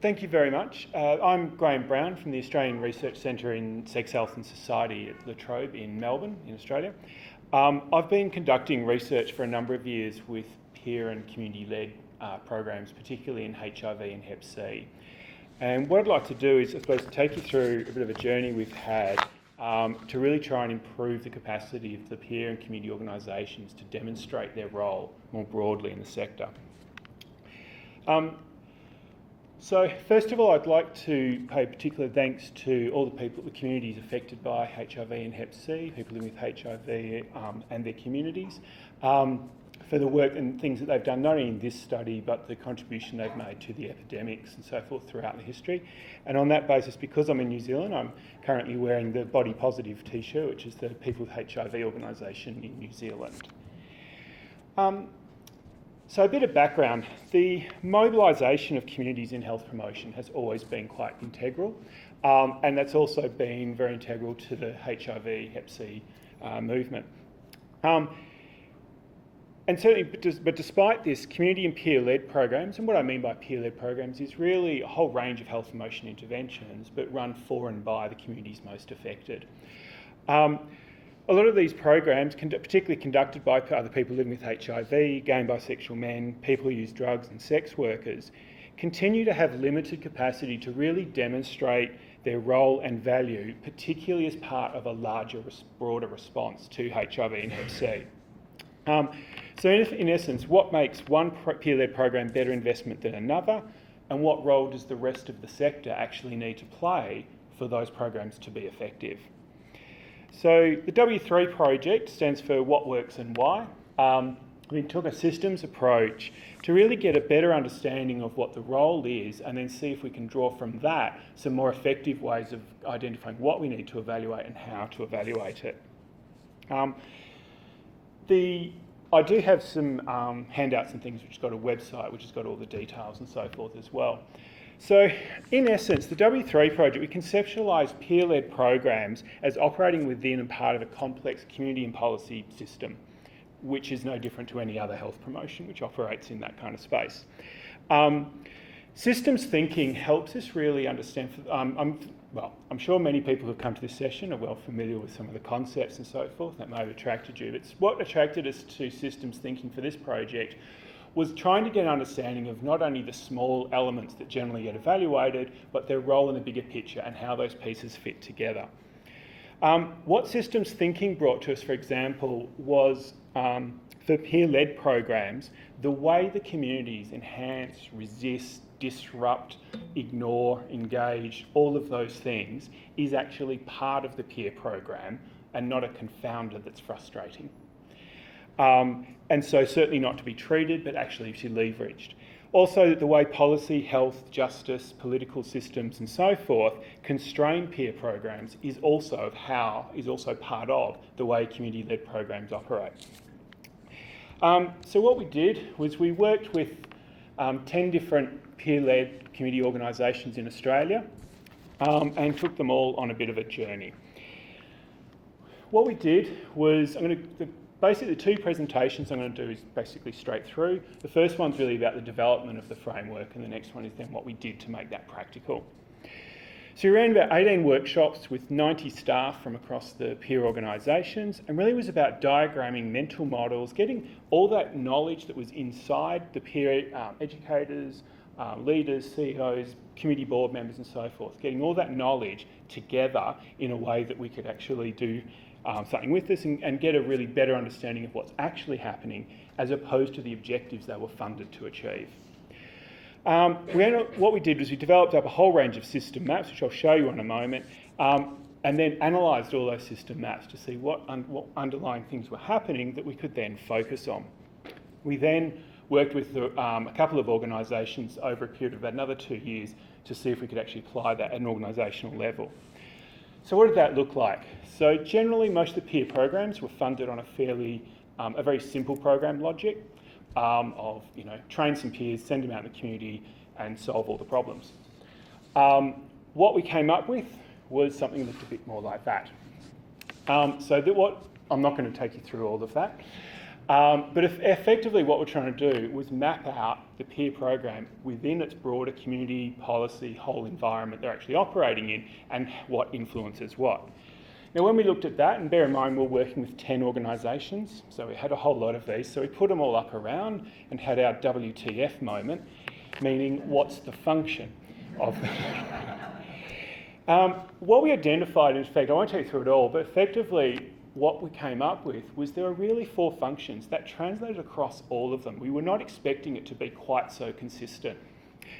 Thank you very much. I'm Graham Brown from the Australian Research Centre in Sex Health and Society at the Trobe in Melbourne, in Australia. I've been conducting research for a number of years with peer and community-led programs, particularly in HIV and Hep C. And what I'd like to do is, I suppose, take you through a bit of a journey we've had to really try and improve the capacity of the peer and community organisations to demonstrate their role more broadly in the sector. So first of all, I'd like to pay particular thanks to all the people, the communities affected by HIV and Hep C, people living with HIV and their communities, for the work and things that they've done, not only in this study, but the contribution they've made to the epidemics and so forth throughout the history. And on that basis, because I'm in New Zealand, I'm currently wearing the Body Positive t-shirt, which is the People with HIV organisation in New Zealand. So a bit of background. The mobilisation of communities in health promotion has always been quite integral, and that's also been very integral to the HIV, Hep C movement. And certainly, but despite this, community and peer-led programs, and what I mean by peer-led programs is really a whole range of health promotion interventions, but run for and by the communities most affected. A lot of these programs, particularly conducted by other people living with HIV, gay and bisexual men, people who use drugs and sex workers, continue to have limited capacity to really demonstrate their role and value, particularly as part of a larger, broader response to HIV and Hep C. So in essence, what makes one peer-led program better investment than another, and what role does the rest of the sector actually need to play for those programs to be effective? So the W3 project stands for What Works and Why. We took a systems approach to really get a better understanding of what the role is, and then see if we can draw from that some more effective ways of identifying what we need to evaluate and how to evaluate it. I do have some handouts and things which has got a website which has got all the details and so forth as well. So in essence, the W3 project, we conceptualised peer-led programs as operating within and part of a complex community and policy system, which is no different to any other health promotion which operates in that kind of space. Systems thinking helps us really understand, I'm sure many people who've come to this session are well familiar with some of the concepts and so forth that may have attracted you, but what attracted us to systems thinking for this project was trying to get an understanding of not only the small elements that generally get evaluated, but their role in the bigger picture and how those pieces fit together. What systems thinking brought to us, for example, was for peer-led programs, the way the communities enhance, resist, disrupt, ignore, engage, all of those things is actually part of the peer program and not a confounder that's frustrating. And so certainly not to be treated, but actually to be leveraged. Also, the way policy, health, justice, political systems and so forth constrain peer programs is also part of the way community-led programs operate. So what we did was we worked with 10 different peer-led community organisations in Australia and took them all on a bit of a journey. What we did was, basically, the two presentations I'm going to do is basically straight through. The first one's really about the development of the framework, and the next one is then what we did to make that practical. So we ran about 18 workshops with 90 staff from across the peer organisations, and really was about diagramming mental models, getting all that knowledge that was inside the peer educators, leaders, CEOs, community board members and so forth, getting all that knowledge together in a way that we could actually do something with this and get a really better understanding of what's actually happening as opposed to the objectives they were funded to achieve. What we did was we developed up a whole range of system maps, which I'll show you in a moment, and then analysed all those system maps to see what underlying things were happening that we could then focus on. We then worked with a couple of organisations over a period of about another 2 years to see if we could actually apply that at an organisational level. So what did that look like? So generally, most of the peer programs were funded on a very simple program logic of, train some peers, send them out in the community and solve all the problems. What we came up with was something that looked a bit more like that. I'm not going to take you through all of that. But effectively what we're trying to do was map out the peer program within its broader community, policy, whole environment they're actually operating in and what influences what. Now when we looked at that, and bear in mind we're working with 10 organisations, so we had a whole lot of these, so we put them all up around and had our WTF moment, meaning what's the function of what we identified, in fact, I won't take you through it all, but effectively what we came up with was there are really 4 functions that translated across all of them. We were not expecting it to be quite so consistent.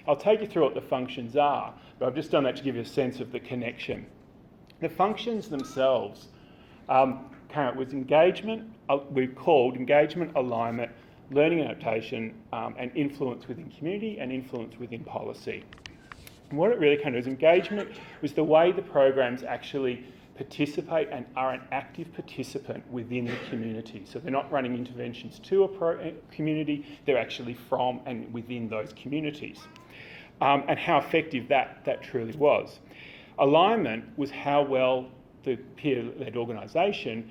I'll take you through what the functions are, but I've just done that to give you a sense of the connection. The functions themselves came up with engagement, we've called engagement, alignment, learning adaptation, and influence within community and influence within policy. And what it really came to is engagement was the way the programs actually participate and are an active participant within the community. So they're not running interventions to a community, they're actually from and within those communities. And how effective that truly was. Alignment was how well the peer-led organisation,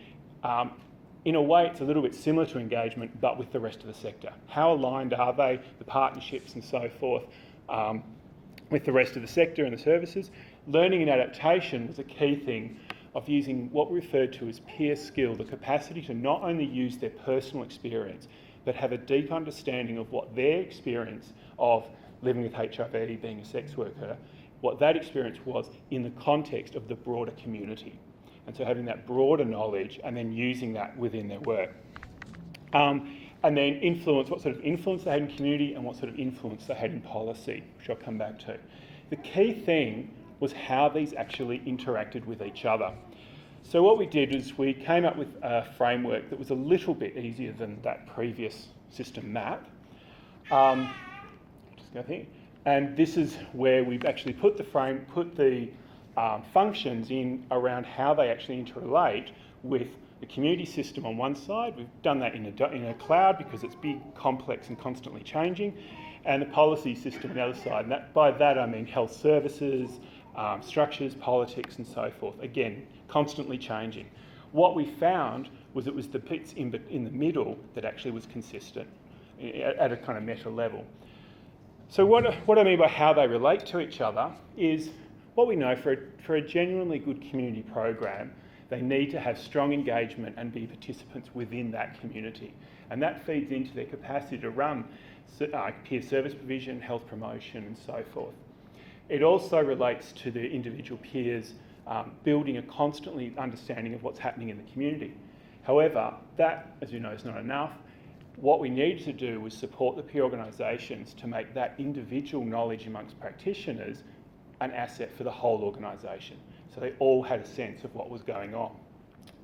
in a way it's a little bit similar to engagement but with the rest of the sector. How aligned are they, the partnerships and so forth, with the rest of the sector and the services. Learning and adaptation was a key thing of using what we referred to as peer skill, the capacity to not only use their personal experience, but have a deep understanding of what their experience of living with HIV, being a sex worker, what that experience was in the context of the broader community. And so having that broader knowledge and then using that within their work. And then influence, what sort of influence they had in community and what sort of influence they had in policy, which I'll come back to. The key thing was how these actually interacted with each other. So what we did is we came up with a framework that was a little bit easier than that previous system map. Just go here. And this is where we've actually put the functions in around how they actually interrelate with the community system on one side. We've done that in a cloud because it's big, complex and constantly changing, and the policy system on the other side. And by that I mean health services, structures, politics and so forth. Again, constantly changing. What we found was it was the bits in the middle that actually was consistent at a kind of meta level. So what I mean by how they relate to each other is what we know for a genuinely good community program, they need to have strong engagement and be participants within that community. And that feeds into their capacity to run peer service provision, health promotion and so forth. It also relates to the individual peers building a constantly understanding of what's happening in the community. However, that, as you know, is not enough. What we needed to do was support the peer organisations to make that individual knowledge amongst practitioners an asset for the whole organisation. So they all had a sense of what was going on.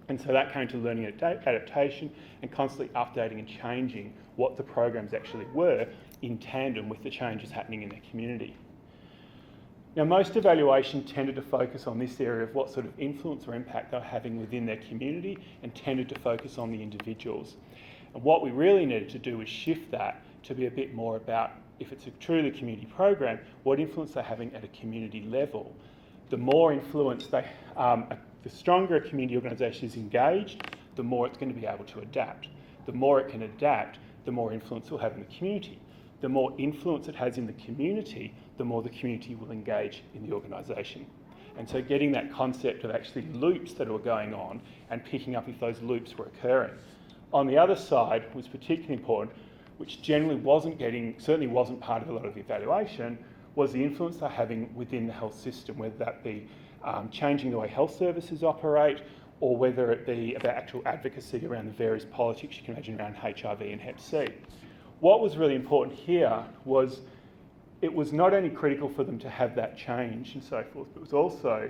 And so that came to learning adaptation and constantly updating and changing what the programs actually were in tandem with the changes happening in their community. Now, most evaluation tended to focus on this area of what sort of influence or impact they were having within their community and tended to focus on the individuals. And what we really needed to do was shift that to be a bit more about, if it's a truly community program, what influence they're having at a community level. The more influence the stronger a community organisation is engaged, the more it's going to be able to adapt. The more it can adapt, the more influence it will have in the community. The more influence it has in the community, the more the community will engage in the organisation. And so getting that concept of actually loops that were going on and picking up if those loops were occurring. On the other side was particularly important, which generally certainly wasn't part of a lot of the evaluation, was the influence they're having within the health system, whether that be changing the way health services operate, or whether it be about actual advocacy around the various politics you can imagine around HIV and Hep C. What was really important here was it was not only critical for them to have that change and so forth, but it was also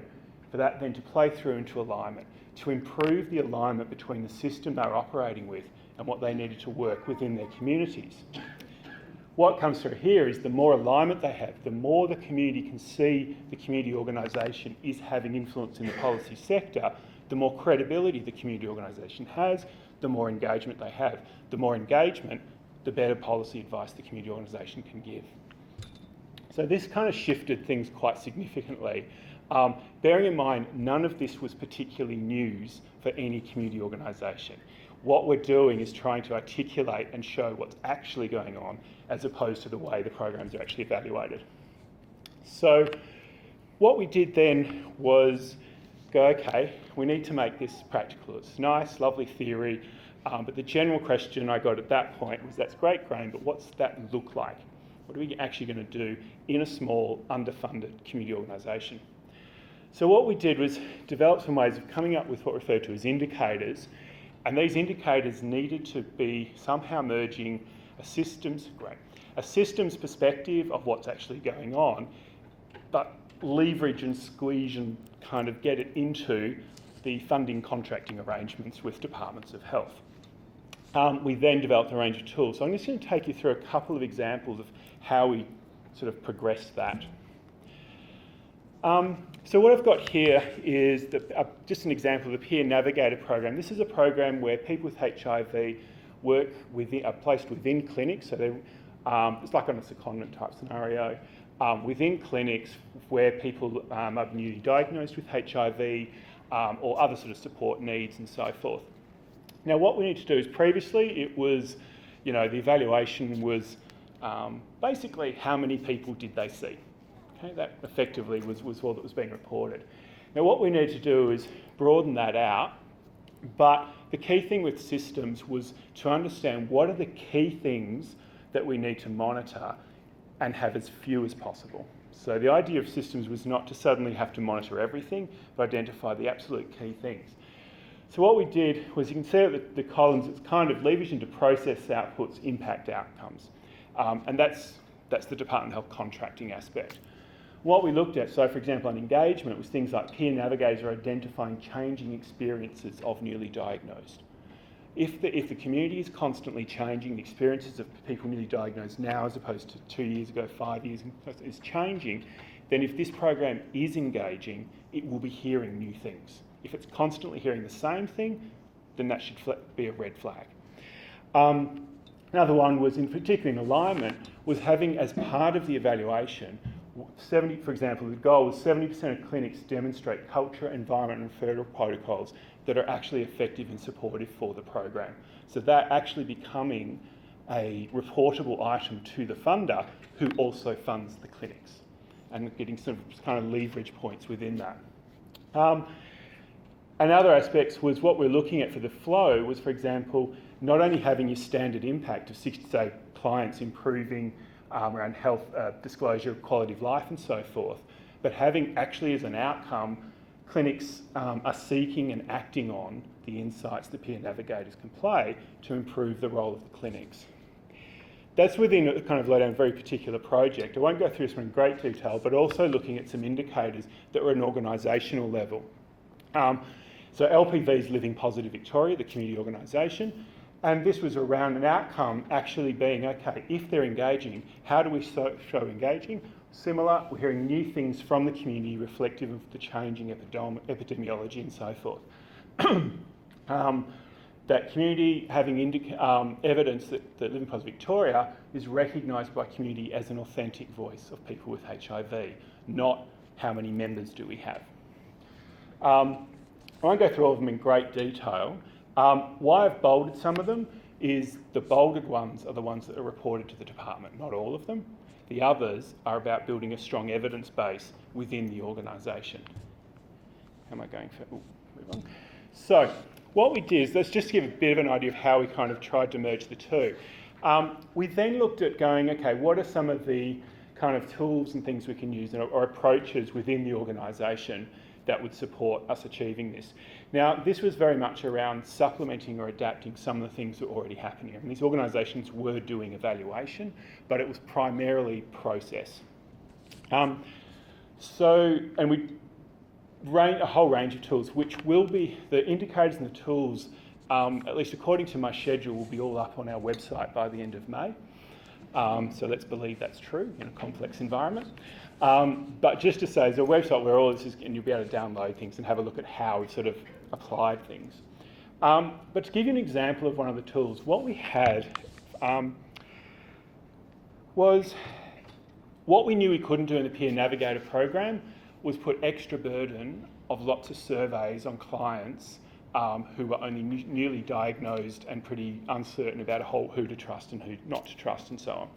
for that then to play through into alignment, to improve the alignment between the system they were operating with and what they needed to work within their communities. What comes through here is the more alignment they have, the more the community can see the community organisation is having influence in the policy sector, the more credibility the community organisation has, the more engagement they have. The more engagement, the better policy advice the community organisation can give. So this kind of shifted things quite significantly. Bearing in mind, none of this was particularly news for any community organisation. What we're doing is trying to articulate and show what's actually going on as opposed to the way the programs are actually evaluated. So what we did then was go, okay, we need to make this practical. It's nice, lovely theory, but the general question I got at that point was, that's great, Graham, but what's that look like? What are we actually going to do in a small, underfunded community organisation? So what we did was develop some ways of coming up with what we refer to as indicators, and these indicators needed to be somehow merging a systems perspective of what's actually going on, but leverage and squeeze and kind of get it into the funding contracting arrangements with departments of health. We then developed a range of tools. So I'm just going to take you through a couple of examples of how we sort of progressed that. So what I've got here is just an example of the Peer Navigator program. This is a program where people with HIV are placed within clinics. So it's like on a secondment type scenario. Within clinics where people are newly diagnosed with HIV or other sort of support needs and so forth. Now what we need to do is, previously it was, the evaluation was basically how many people did they see. Okay, that effectively was all that was being reported. Now what we need to do is broaden that out, but the key thing with systems was to understand what are the key things that we need to monitor and have as few as possible. So the idea of systems was not to suddenly have to monitor everything, but identify the absolute key things. So what we did was, you can see at the columns, it's kind of leverage into process outputs, impact outcomes. And that's the Department of Health contracting aspect. What we looked at, so for example on engagement, was things like peer navigators are identifying changing experiences of newly diagnosed. If the community is constantly changing, the experiences of people newly diagnosed now as opposed to 2 years ago, 5 years is changing, then if this program is engaging, it will be hearing new things. If it's constantly hearing the same thing, then that should be a red flag. Another one was, in particular in alignment, was having as part of the evaluation, for example, the goal was 70% of clinics demonstrate culture, environment and referral protocols that are actually effective and supportive for the program. So that actually becoming a reportable item to the funder who also funds the clinics and getting some kind of leverage points within that. And other aspects was what we're looking at for the flow was, for example, not only having your standard impact of 60 say clients improving around health disclosure, quality of life and so forth, but having actually as an outcome, clinics are seeking and acting on the insights the peer navigators can play to improve the role of the clinics. That's within a kind of laid down a very particular project. I won't go through this one in great detail, but also looking at some indicators that were at an organisational level. So LPV is Living Positive Victoria, the community organisation, and this was around an outcome actually being, okay, if they're engaging, how do we show engaging? Similar, we're hearing new things from the community reflective of the changing epidemiology and so forth. That community having evidence that Living Positive Victoria is recognised by community as an authentic voice of people with HIV, not how many members do we have. I won't go through all of them in great detail. Why I've bolded some of them is the bolded ones are the ones that are reported to the department, not all of them. The others are about building a strong evidence base within the organisation. How am I going for? Move on. So what we did is, let's just give a bit of an idea of how we kind of tried to merge the two. We then looked at going, okay, what are some of the kind of tools and things we can use or approaches within the organisation that would support us achieving this. Now, this was very much around supplementing or adapting some of the things that were already happening. And these organisations were doing evaluation, but it was primarily process. And we ran a whole range of tools, which will be, the indicators and the tools, at least according to my schedule, will be all up on our website by the end of May. So let's believe that's true in a complex environment. But just to say, there's a website where all this is, and you'll be able to download things and have a look at how we've sort of applied things. But to give you an example of one of the tools, what we had was what we knew we couldn't do in the Peer Navigator program was put extra burden of lots of surveys on clients who were only newly diagnosed and pretty uncertain about who to trust and who not to trust and so on.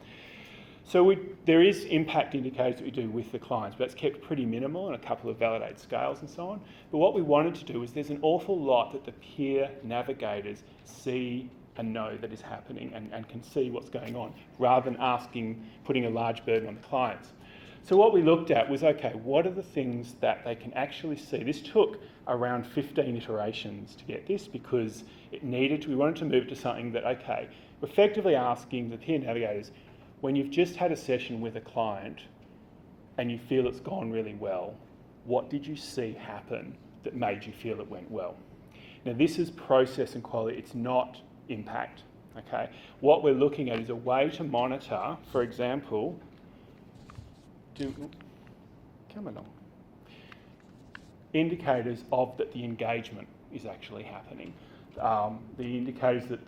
So there is impact indicators that we do with the clients, but it's kept pretty minimal and a couple of validated scales and so on. But what we wanted to do is there's an awful lot that the peer navigators see and know that is happening and can see what's going on, rather than putting a large burden on the clients. So what we looked at was, okay, what are the things that they can actually see? This took around 15 iterations to get this, because we wanted to move to something that, okay, we're effectively asking the peer navigators, when you've just had a session with a client and you feel it's gone really well, what did you see happen that made you feel it went well? Now, this is process and quality, it's not impact, okay? What we're looking at is a way to monitor, for example, indicators of that the engagement is actually happening. The indicators that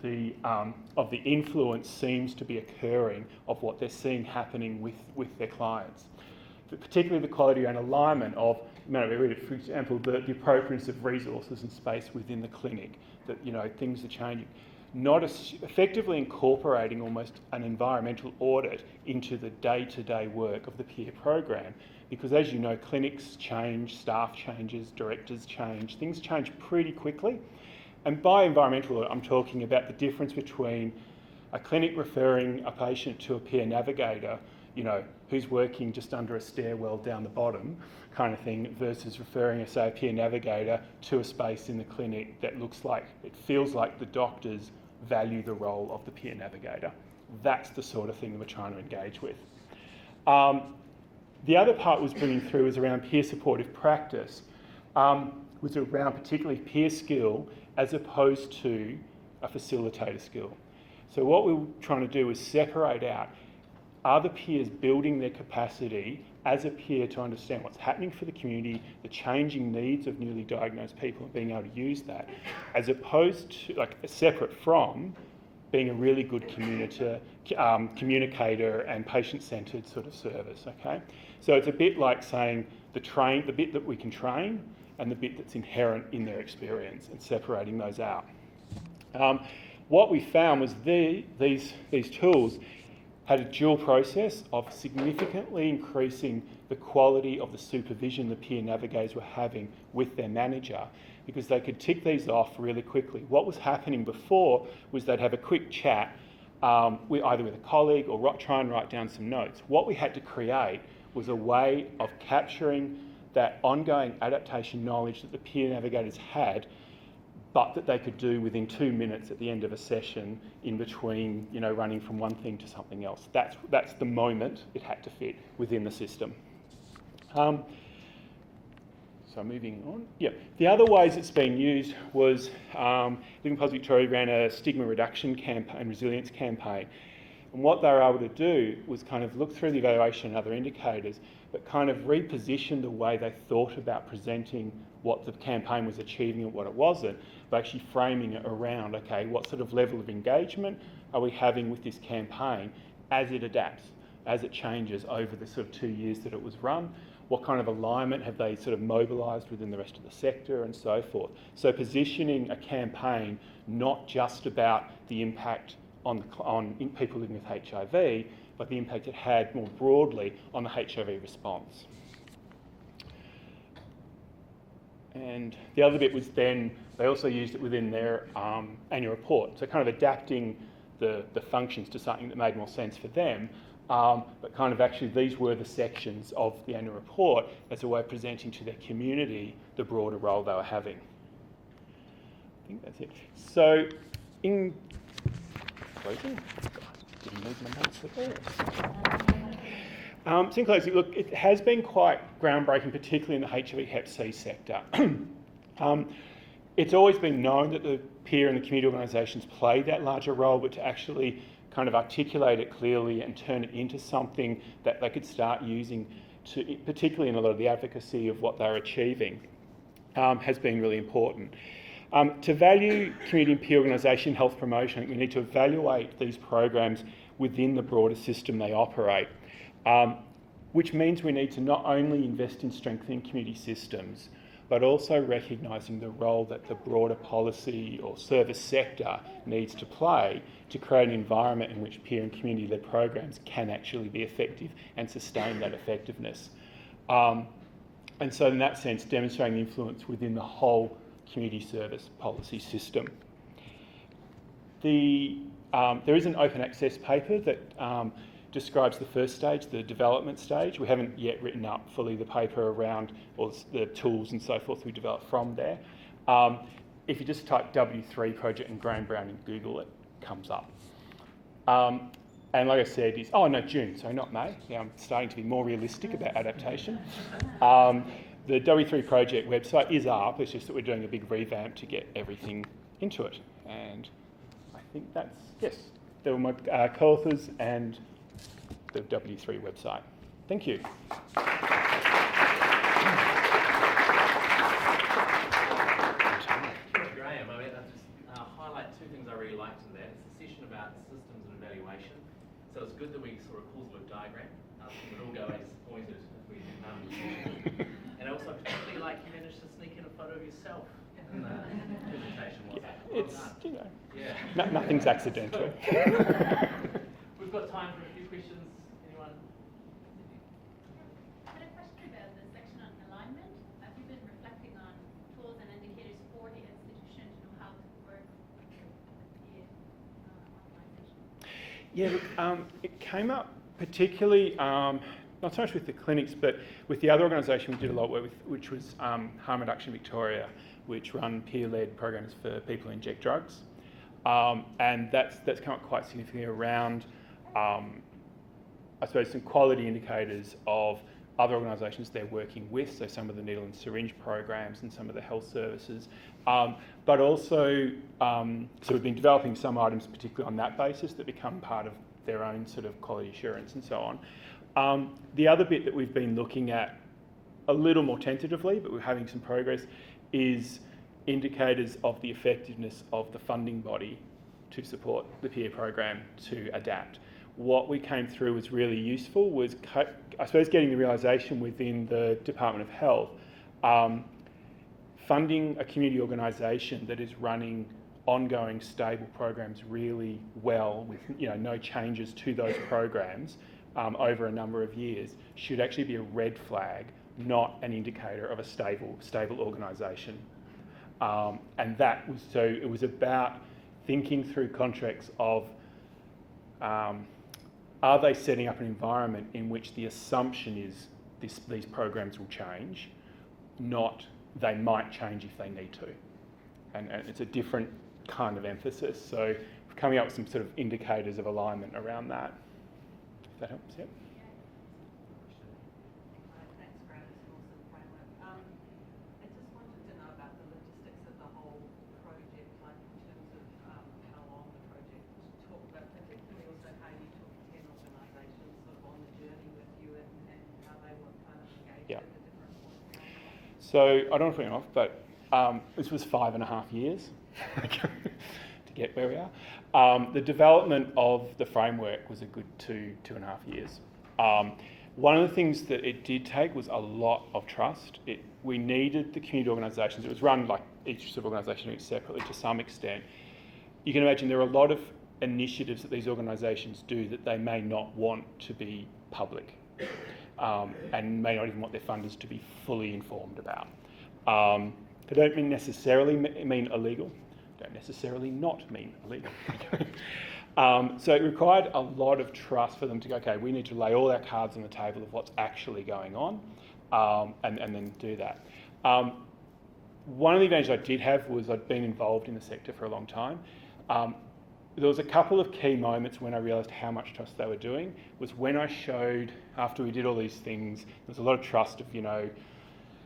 of the influence seems to be occurring of what they're seeing happening with their clients. But particularly the quality and alignment of, for example, the appropriateness of resources and space within the clinic, that things are changing. Not effectively incorporating almost an environmental audit into the day-to-day work of the peer program, because as you know, clinics change, staff changes, directors change, things change pretty quickly. And by environmental audit, I'm talking about the difference between a clinic referring a patient to a peer navigator, who's working just under a stairwell down the bottom kind of thing, versus referring, say, a peer navigator to a space in the clinic that feels like the doctors value the role of the peer navigator. That's the sort of thing that we're trying to engage with. The other part was bringing through is around peer supportive practice, was around particularly peer skill as opposed to a facilitator skill. So what we were trying to do is separate out, are the peers building their capacity as a peer to understand what's happening for the community, the changing needs of newly diagnosed people, and being able to use that, as opposed to, separate from being a really good communicator and patient-centred sort of service, okay? So it's a bit like saying the bit that we can train and the bit that's inherent in their experience, and separating those out. What we found was these tools had a dual process of significantly increasing the quality of the supervision the peer navigators were having with their manager, because they could tick these off really quickly. What was happening before was they'd have a quick chat either with a colleague or try and write down some notes. What we had to create was a way of capturing that ongoing adaptation knowledge that the peer navigators had, but that they could do within 2 minutes at the end of a session, in between, running from one thing to something else. That's the moment it had to fit within the system. So moving on. Yeah, the other ways it's been used was Living Positive Victoria ran a stigma reduction campaign, resilience campaign. And what they were able to do was kind of look through the evaluation and other indicators, but kind of reposition the way they thought about presenting what the campaign was achieving and what it wasn't, but actually framing it around, okay, what sort of level of engagement are we having with this campaign as it adapts, as it changes over the sort of 2 years that it was run? What kind of alignment have they sort of mobilised within the rest of the sector and so forth? So positioning a campaign not just about the impact on people living with HIV, but the impact it had more broadly on the HIV response. And the other bit was then they also used it within their annual report, so kind of adapting the functions to something that made more sense for them, but kind of actually these were the sections of the annual report as a way of presenting to their community the broader role they were having. I think that's it. So in closing, didn't need my notes at all. So in closing, look, it has been quite groundbreaking, particularly in the HIV/Hep C sector. It's always been known that the peer and the community organisations play that larger role, but to actually kind of articulate it clearly and turn it into something that they could start using, particularly in a lot of the advocacy of what they're achieving, has been really important. To value community and peer organisation health promotion, we need to evaluate these programs within the broader system they operate, which means we need to not only invest in strengthening community systems, but also recognising the role that the broader policy or service sector needs to play to create an environment in which peer and community-led programs can actually be effective and sustain that effectiveness. And so in that sense, demonstrating influence within the whole community service policy system. There is an open access paper that describes the first stage, the development stage. We haven't yet written up fully the paper around all the tools and so forth we developed from there. If you just type W3 project and Graham Brown and Google it, comes up. And like I said, June, so not May. Now I'm starting to be more realistic about adaptation. The W3 project website is up, it's just that we're doing a big revamp to get everything into it. And I think yes, they were my co-authors and the W3 website. Thank you. Graham, I just highlight two things I really liked in there. It's the session about systems and evaluation. So it's good that we saw a causal loop diagram. We would all go disappointed if we didn't. And also particularly like you managed to sneak in a photo of yourself in the presentation. Nothing's accidental. We've got time for a few questions. Anyone? I had a question about the section on alignment. Have you been reflecting on tools and indicators for the institution to know how to work with the organisation? It came up particularly, not so much with the clinics, but with the other organisation we did a lot of work with, which was Harm Reduction Victoria, which run peer-led programs for people who inject drugs. And that's come up quite significantly around, I suppose, some quality indicators of other organisations they're working with, so some of the needle and syringe programs and some of the health services. But also, so we've been developing some items particularly on that basis that become part of their own sort of quality assurance and so on. The other bit that we've been looking at a little more tentatively, but we're having some progress, is indicators of the effectiveness of the funding body to support the peer program to adapt. What we came through was really useful was, I suppose, getting the realisation within the Department of Health, funding a community organisation that is running ongoing stable programs really well with no changes to those programs over a number of years should actually be a red flag, not an indicator of a stable organisation. And that was, so it was about thinking through contracts of, are they setting up an environment in which the assumption is these programs will change, not they might change if they need to. And it's a different kind of emphasis. So coming up with some sort of indicators of alignment around that. If that helps, yeah. Thanks, Graham. It's an awesome framework. I just wanted to know about the logistics of the whole project, like in terms of how long the project took, but particularly also how you took 10 organisations sort of on the journey with you and how they were kind of engaged at the different points. So I don't want to put it off, but this was 5.5 years to get where we are. The development of the framework was a good 2.5 years. One of the things that it did take was a lot of trust. We needed the community organisations. It was run like each sort of organisation separately to some extent. You can imagine there are a lot of initiatives that these organisations do that they may not want to be public and may not even want their funders to be fully informed about. They don't necessarily mean illegal. Don't necessarily not mean illegal. So it required a lot of trust for them to go, okay, we need to lay all our cards on the table of what's actually going on and then do that. One of the advantages I did have was I'd been involved in the sector for a long time. There was a couple of key moments when I realised how much trust they were doing, was when I showed, after we did all these things, there was a lot of trust of,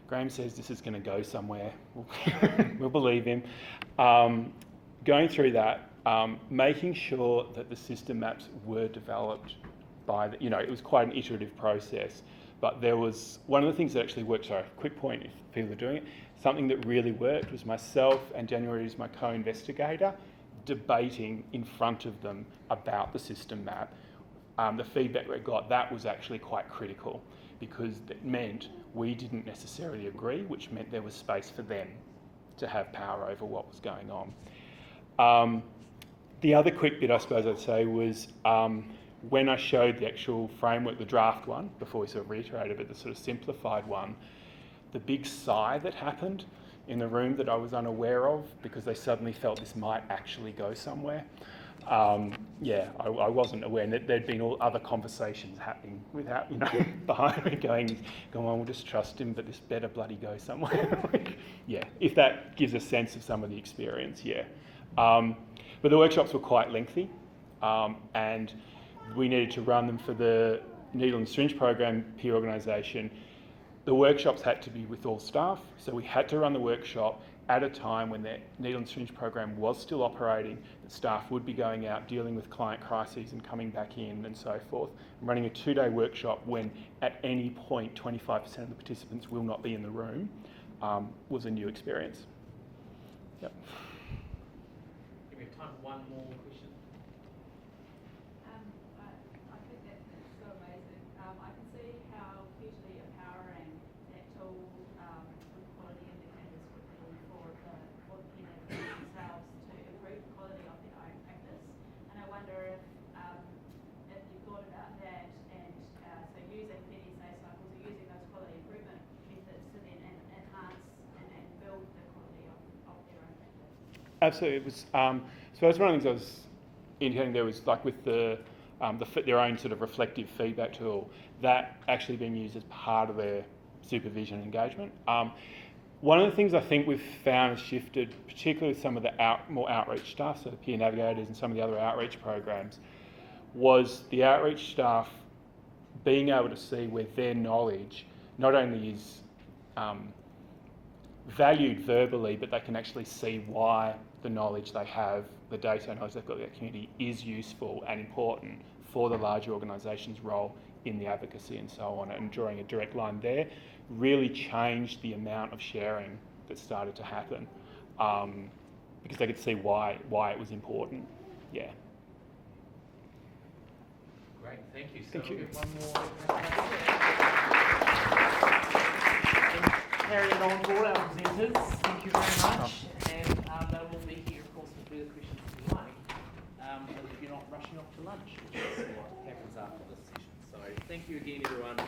Graham says this is going to go somewhere, we'll believe him. Going through that, making sure that the system maps were developed by, it was quite an iterative process, but there was, one of the things that actually worked, sorry, quick point if people are doing it, something that really worked was myself and January is my co-investigator, debating in front of them about the system map. The feedback we got, that was actually quite critical because it meant we didn't necessarily agree, which meant there was space for them to have power over what was going on. The other quick bit I suppose I'd say was when I showed the actual framework, the draft one, before we sort of reiterated it, the sort of simplified one, the big sigh that happened in the room that I was unaware of because they suddenly felt this might actually go somewhere. I wasn't aware, and there'd been all other conversations happening without, behind me going on, we'll just trust him, but this better bloody go somewhere. If that gives a sense of some of the experience, But the workshops were quite lengthy, and we needed to run them for the needle and syringe program peer organisation. The workshops had to be with all staff, so we had to run the workshop at a time when the needle and syringe program was still operating, that staff would be going out, dealing with client crises and coming back in and so forth. And running a 2-day workshop when at any point 25% of the participants will not be in the room was a new experience. Yep. We have time for one more question. I think that's so amazing. I can see how hugely empowering that tool with quality indicators would be for the themselves to improve the quality of their own practice. And I wonder if you've thought about that, and so using PDSA cycles or using those quality improvement methods to then enhance and build the quality of their own practice. Absolutely. It was, so that's one of the things I was indicating there was like with their own sort of reflective feedback tool, that actually being used as part of their supervision and engagement. One of the things I think we've found has shifted, particularly with some of the more outreach staff, so the peer navigators and some of the other outreach programs, was the outreach staff being able to see where their knowledge not only is valued verbally, but they can actually see why the knowledge they have, the data knowledge they've got in that community is useful and important for the larger organisation's role in the advocacy and so on. And drawing a direct line there really changed the amount of sharing that started to happen because they could see why it was important. Yeah. Great, thank you. So Thank you. we'll get one more. Carry it on board, our presenters. Thank you very much. And they will be here, of course, for further questions if you like. So that you're not rushing off to lunch, which is what happens after this session. So thank you again, everyone.